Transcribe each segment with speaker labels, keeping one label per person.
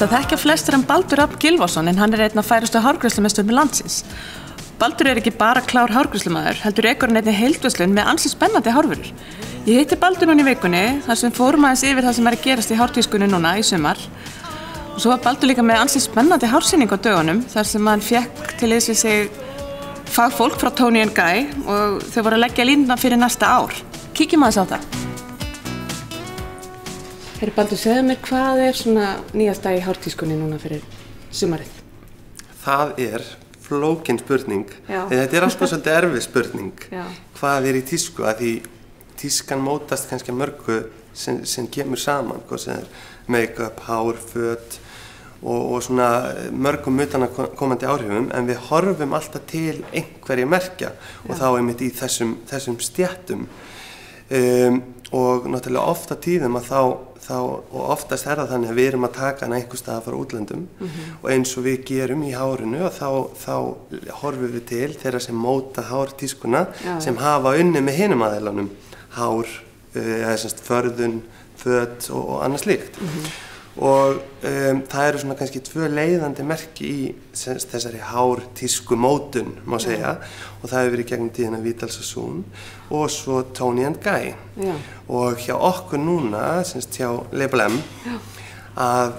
Speaker 1: Það þekkja flestir Baldur Rafn Gylfason en hann einn af færustu hárgreiðslumeisturum landsins. Baldur ekki bara klár hárgreiðslumaður, heldur rekur hann einnig heildverslun með ansi spennandi hárvörur. Ég hitti Baldur núna í vikunni þar sem fórum aðeins yfir það sem að gerast í hártískunni núna í sumar. Og svo var Baldur líka með ansi spennandi hársýningu á dögunum þar sem hann fékk til liðs við sig fagfólk frá Toni & Guy og þau voru að leggja línuna fyrir næsta ár. Kíkjum aðeins á það. Herri Baldur, segðu mér hvað svona nýjasta í hártískunni núna fyrir sumarið?
Speaker 2: Það flókin spurning. Þetta alltaf svolítið erfið spurning.
Speaker 1: Já.
Speaker 2: Hvað í tísku? Að því tískan mótast kannski mörgu sem kemur saman. Hvað sem make-up, hár, föt og svona mörgum utanaðkomandi áhrifum. En við horfum alltaf til einhverja merkja og þá einmitt í þessum stéttum. Og náttúrulega ofta tíðum að og oftast það þannig að við erum að taka hana einhvers staðar frá útlöndum og eins og við gerum í hárinu og þá horfum við til þeirra sem móta hártískuna sem hafa unnið með hinum aðeilanum hár, förðun, föt og annað slíkt. Og það eru svona kannski tvö leiðandi merki í þessari hártísku mótun má segja og það hefur verið gegnum tíðina Vidal Sassoon og svo Toni & Guy.
Speaker 1: Já.
Speaker 2: Og hjá okkur núna, hjá Label M, að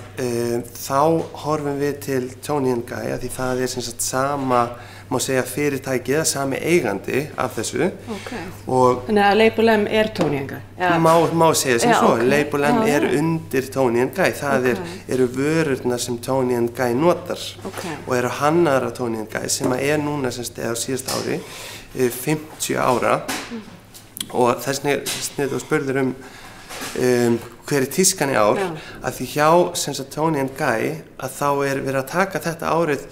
Speaker 2: þá horfum við til Toni & Guy að því það sama, má segja fyrirtækið, sami eigandi af þessu.
Speaker 1: Okay.
Speaker 2: Og
Speaker 1: þannig að Label M Toni & Guy?
Speaker 2: Má segja sem svo.
Speaker 1: Okay.
Speaker 2: Label M undir Toni & Guy. Það eru vörurnar sem Toni & Guy notar og eru hannaðar af Toni & Guy sem núna á síðasta ári 50 ára og þess vegna þú spurðir hver tískan í ár að því hjá Toni & Guy að þá verið að taka þetta árið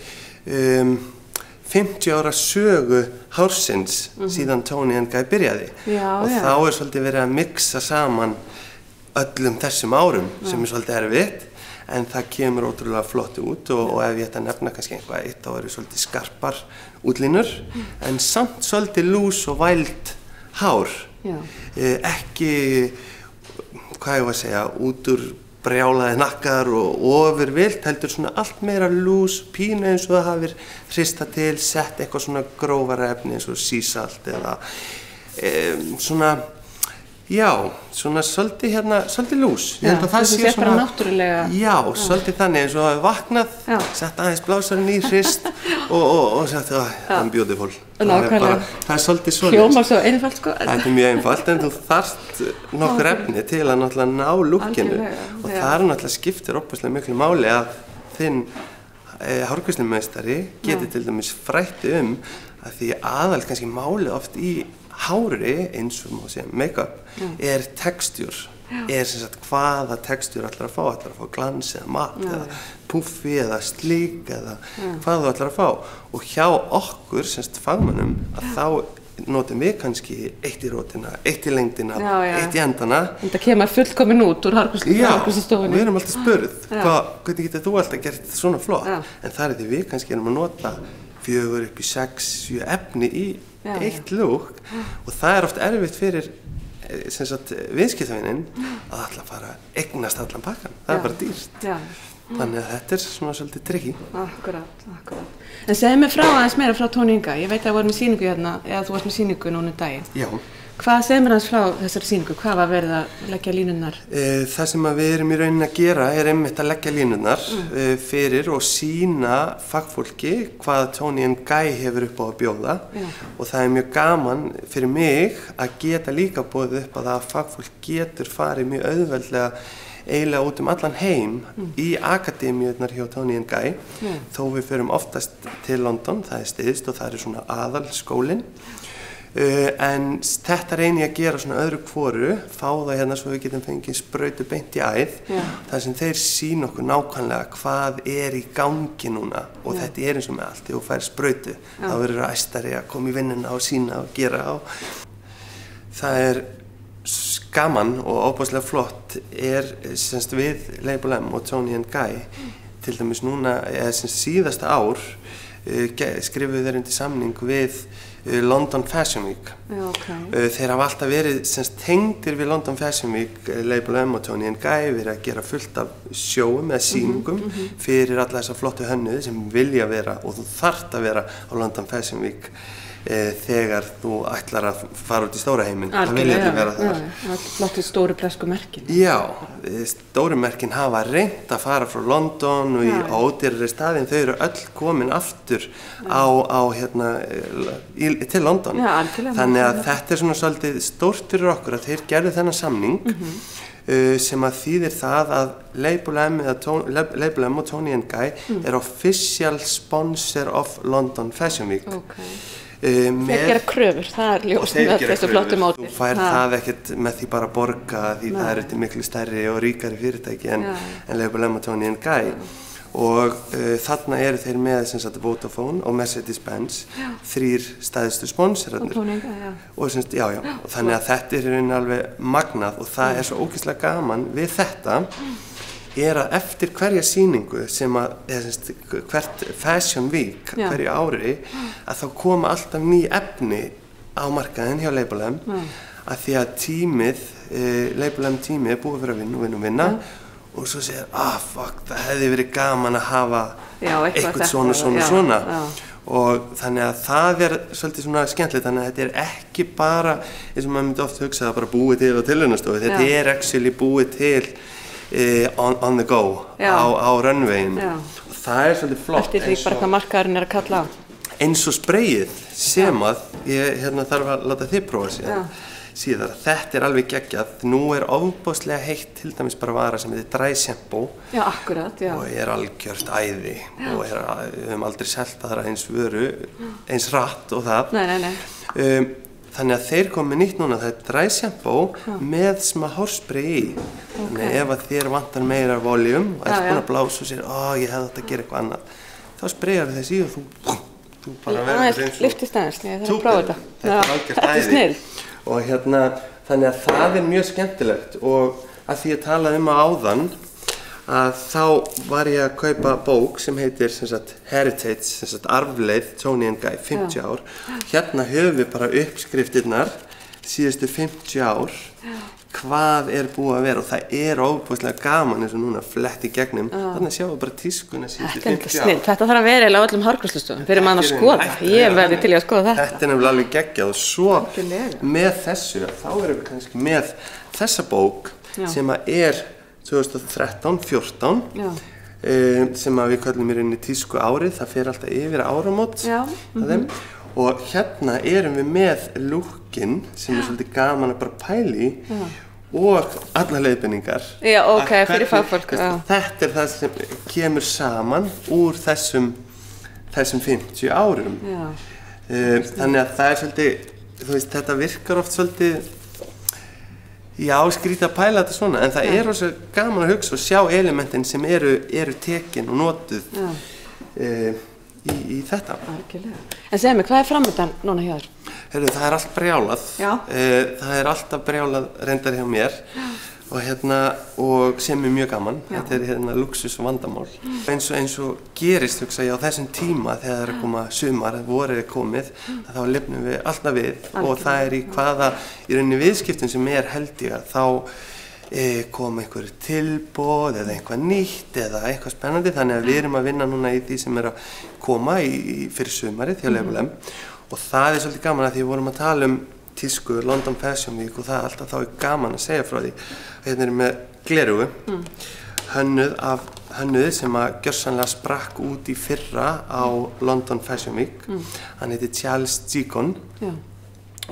Speaker 2: 50 ára sögu hársins síðan Toni & Guy byrjaði og þá svolítið verið að mixa saman öllum þessum árum sem svolítið erfitt en það kemur ótrúlega flott út og ef ég ætti að nefna kannski eitthvað eitt þá eru svolítið skarpar útlínur en samt svolítið lús og væld hár. Ekki, hvað ég var að segja, út úr brjálaði nakkar og ofurvilt heldur svona allt meira lús, pínu eins og það hafir hristað til, sett eitthvað svona grófara efni eins og sísalt eða svona, svona svolítið svolítið lús.
Speaker 1: Já, það sé bara náttúrulega.
Speaker 2: Já, svolítið þannig eins og hafi vaknað, sett aðeins blásarinn í hrist og sett, I'm beautiful.
Speaker 1: Nákvæmlega.
Speaker 2: Það svolítið svoleiðis.
Speaker 1: Hljómar svo einfalt sko.
Speaker 2: Það mjög einfalt en þú þarft nokkur efni til að náttúrulega ná lúkkinu og það náttúrulega skiptir opaslega miklu máli að þinn hárgreiðslumeistari geti til dæmis frætt að því aðal kannski máli oft í hári eins og má segja make-up textúr, hvaða textúr ætlar að fá, ætlar að fá glans eða matt eða puffi eða slík eða hvað þú ætlar að fá og hjá okkur, fagmönnum, að þá notum við kannski eitt í rótina, eitt í lengdina, eitt í endana.
Speaker 1: Þetta kemur fullkomin út úr hárgreiðslustofunni.
Speaker 2: Já, við erum alltaf spurð, hvernig getur þú alltaf gert þetta svona flott? En það því við kannski erum að nota 4 upp í 6, 7 efni í eitt lúk og það oft erfitt fyrir viðskiptavinin að ætla að fara að eignast allan pakkan. Það bara dýrt. Þannig að þetta svona svolítið tricky.
Speaker 1: Akkurát. En segðu mér aðeins meira frá Toni & Guy. Ég veit að þú varst með sýningu hérna, eða þú varst með sýningu núna daginn.
Speaker 2: Já.
Speaker 1: Hvað segðu mér aðeins frá þessari sýningu? Hvað var verið að leggja línurnar?
Speaker 2: Það sem við erum í rauninni að gera einmitt að leggja línurnar fyrir og sýna fagfólki hvað Toni & Guy hefur upp á að bjóða og það mjög gaman fyrir mig að geta líka boðið upp að fagfólk getur farið mjög auðveldlega eiginlega út allan heim í akademíurnar hjá Toni & Guy þó við förum oftast til London, það styðst og það svona aðalskólinn en þetta reyni ég að gera svona öðru hvoru, fá það hérna svo við getum fengið sprautu beint í æð þar sem þeir sýna okkur nákvæmlega hvað í gangi núna og þetta eins og með allt, þegar þú fær sprautu þá verður æstari að koma í vinnuna og sýna og gera og það gaman og óbúslega flott við Label M og Toni & Guy til dæmis núna, síðasta ár skrifuðu þeir undir samning við London Fashion Week.
Speaker 1: Já, okay.
Speaker 2: Þeir hafa alltaf verið tengdir við London Fashion Week, Label M og Tony & Guy, verið að gera fullt af sjóum eða sýningum fyrir alla þessa flottu hönnuði sem vilja vera og þú þarft að vera á London Fashion Week þegar þú ætlar að fara út í stóra heiminn. Það vilja ekki vera þar.
Speaker 1: Flottu stóru bresku merkin.
Speaker 2: Já, stóru merkin hafa reynt að fara frá London og í ódýrari staðin, þau eru öll komin aftur til London.
Speaker 1: Já, algjörlega.
Speaker 2: Þannig að þetta svona svolítið stórt fyrir okkur að þeir gerðu þennan samning sem að þýðir það að Label M og Tony & Guy er official sponsor of London Fashion Week.
Speaker 1: Okay. Þeir gera kröfur, það er ljóst með þessu flottu móti.
Speaker 2: Þú fær það ekkert með því bara að borga því það eru til miklu stærri og ríkari fyrirtæki en Label M og Tony & Guy. Og þarna eru þeir með Vodafone og Mercedes-Benz, 3 stærstu sponsorarnir. Og þannig að þetta er í rauninni alveg magnað og það er svo ógeðslega gaman við þetta er að eftir hverja sýningu sem hvert Fashion Week hverju ári að þá koma alltaf ný efni á markaðinn hjá Label M að því að Label M tímið er búið fyrir að vinna og svo segir, fuck, það hefði verið gaman að hafa eitthvað svona og þannig að það er svolítið svona skemmtilegt, þannig að þetta er ekki bara eins og maður myndi oft hugsa að bara búið til á tilraunastofu, þetta er actually búið til on the go á runwayinu og það er svolítið flott
Speaker 1: eftir því bara hvað markaðurinn er að kalla á
Speaker 2: eins og sprayið sem að ég þarf að láta þið prófa síðar þetta er alveg geggjað, nú er ofboðslega heitt til dæmis bara vara sem heitir dry shampoo og er algjört æði og við höfum aldrei selt aðra eins vöru eins rætt og það þannig að þeir komu nýtt núna, það er dry shampoo með smá hárspray í. Þannig ef að þér vantar meira voljum og ert búin að blása og sér, ég hefði átt að gera eitthvað annað, þá sprayar þess í og þú bara verður eins og...
Speaker 1: Lyftist aðeins, ég þarf að prófa þetta.
Speaker 2: Þetta er algjört æði.
Speaker 1: Snill.
Speaker 2: Og þannig að það er mjög skemmtilegt og að því ég talaði áðan, að þá var ég að kaupa bók sem heitir Heritage, arfleið Tony & Guy, 50 ár. Hérna höfum við bara uppskriftirnar síðustu 50 ár, hvað er búið að vera og það er ofboðslega gaman eins og núna flett í gegnum. Þannig sjáum við bara tískuna síðustu 50 ár.
Speaker 1: Þetta þarf að vera eiginlega á öllum hárgreiðslustofum fyrir mann að skoða. Ég verði til að skoða þetta.
Speaker 2: Þetta er nefnilega alveg geggjað og svo með þessu, þá erum við kannski með þessa bók sem að er 2013-14 sem að við köllum í rauninni tísku árið, það fer alltaf yfir áramót og hérna erum við með lúkinn sem er svolítið gaman að bara pæli og alla leiðbeiningar
Speaker 1: fyrir fagfólk
Speaker 2: þetta er það sem kemur saman úr þessum 50 árum þannig að það er svolítið, þú veist, þetta virkar oft svolítið skrítið að pæla þetta svona, en það er rosa gaman að hugsa og sjá elementin sem eru tekin og notuð í þetta.
Speaker 1: En segðu mig, hvað er framundan núna hjá þér?
Speaker 2: Heyrðu, það er allt brjálað. Það er alltaf brjálað reyndar hjá mér og sem er mjög gaman. Þetta er luxus og vandamál. Eins og gerist, hugsa ég, á þessum tíma þegar það er að koma sumar, vorið er komið, þá lifnum við alltaf við og það er í rauninni viðskiptum sem held ég að þá koma einhver tilboð eða eitthvað nýtt eða eitthvað spennandi, þannig að við erum að vinna núna í því sem er að koma fyrir sumarið hjá Label M og það er svolítið gaman að því við vorum að tala tísku, London Fashion Week og það alltaf þá er gaman að segja frá því. Hérna erum við gleraugu, hönnuð sem að gjörsamlega sprakk út í fyrra á London Fashion Week. Hann heitir Charles Gigon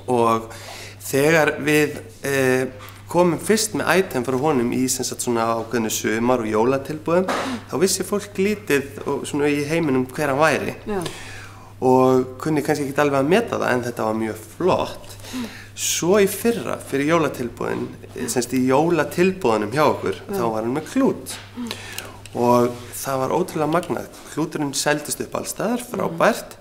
Speaker 2: og þegar við komum fyrst með item frá honum í svona ákveðnu sumar- og jólatilboðum, þá vissi fólk lítið og svona í heiminum hver hann væri. Og kunni kannski ekki alveg að meta það en þetta var mjög flott. Svo í fyrra, fyrir jólatilboðin, í jólatilboðunum hjá okkur, þá var hann með klút. Og það var ótrúlega magnað. Klúturinn seldist upp alls staðar, frábært.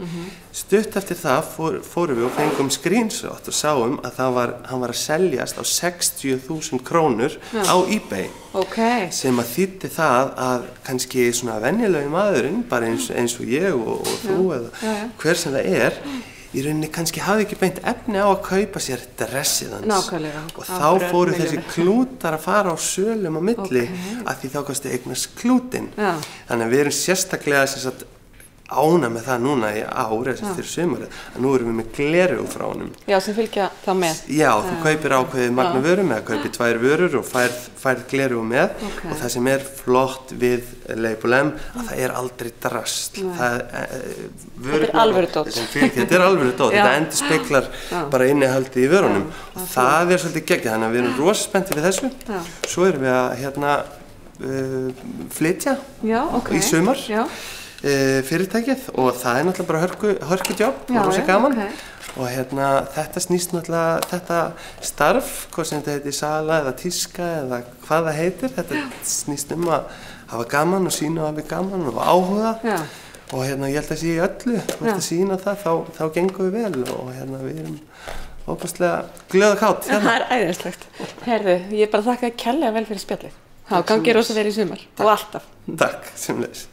Speaker 2: Stutt eftir það fórum við og fengum screenshot og sáum að hann var að seljast á 60.000 krónur á eBay. Sem að þýddi það að kannski svona venjulegi maðurinn, bara eins og ég og þú eða hver sem það í rauninni kannski hafði ekki beint efni á að kaupa sér dressið hans.
Speaker 1: Nákvæmlega.
Speaker 2: Og þá fóru þessi klútar að fara á sölum á milli að því þá kosti eignast klútinn. Þannig að við erum sérstaklega ána með það núna í ár eða fyrir sumarið að nú erum við með gleraugu frá honum.
Speaker 1: Já, sem fylgja þá með.
Speaker 2: Já, þú kaupir ákveðið magna vörum eða kaupir 2 vörur og færð gleraugu með og það sem er flott við Label M að það er aldrei drasl.
Speaker 1: Þetta er alvöru dót.
Speaker 2: Þetta er alvöru dót, þetta endurspeglar bara innihaldið í vörunum og það er svolítið geggjað, þannig að við erum rosa spenntir við þessu. Svo erum við að flytja í sumar. Fyrirtækið og það er náttúrulega bara hörkujobb og rosa gaman og þetta snýst náttúrulega þetta starf, hvað sem þetta heitir sala eða tíska eða hvað það heitir, þetta snýst að hafa gaman og sýna og hafa gaman og áhuga og ég held að sé í öllu, að sýna það þá gengum við vel og við erum óbúslega glöð og kátt.
Speaker 1: Það er æðislegt. Heyrðu, ég bara þakka kærlega vel fyrir spjallið. Gangi rosa vel í sumar og alltaf.
Speaker 2: Takk, sömuleiðis.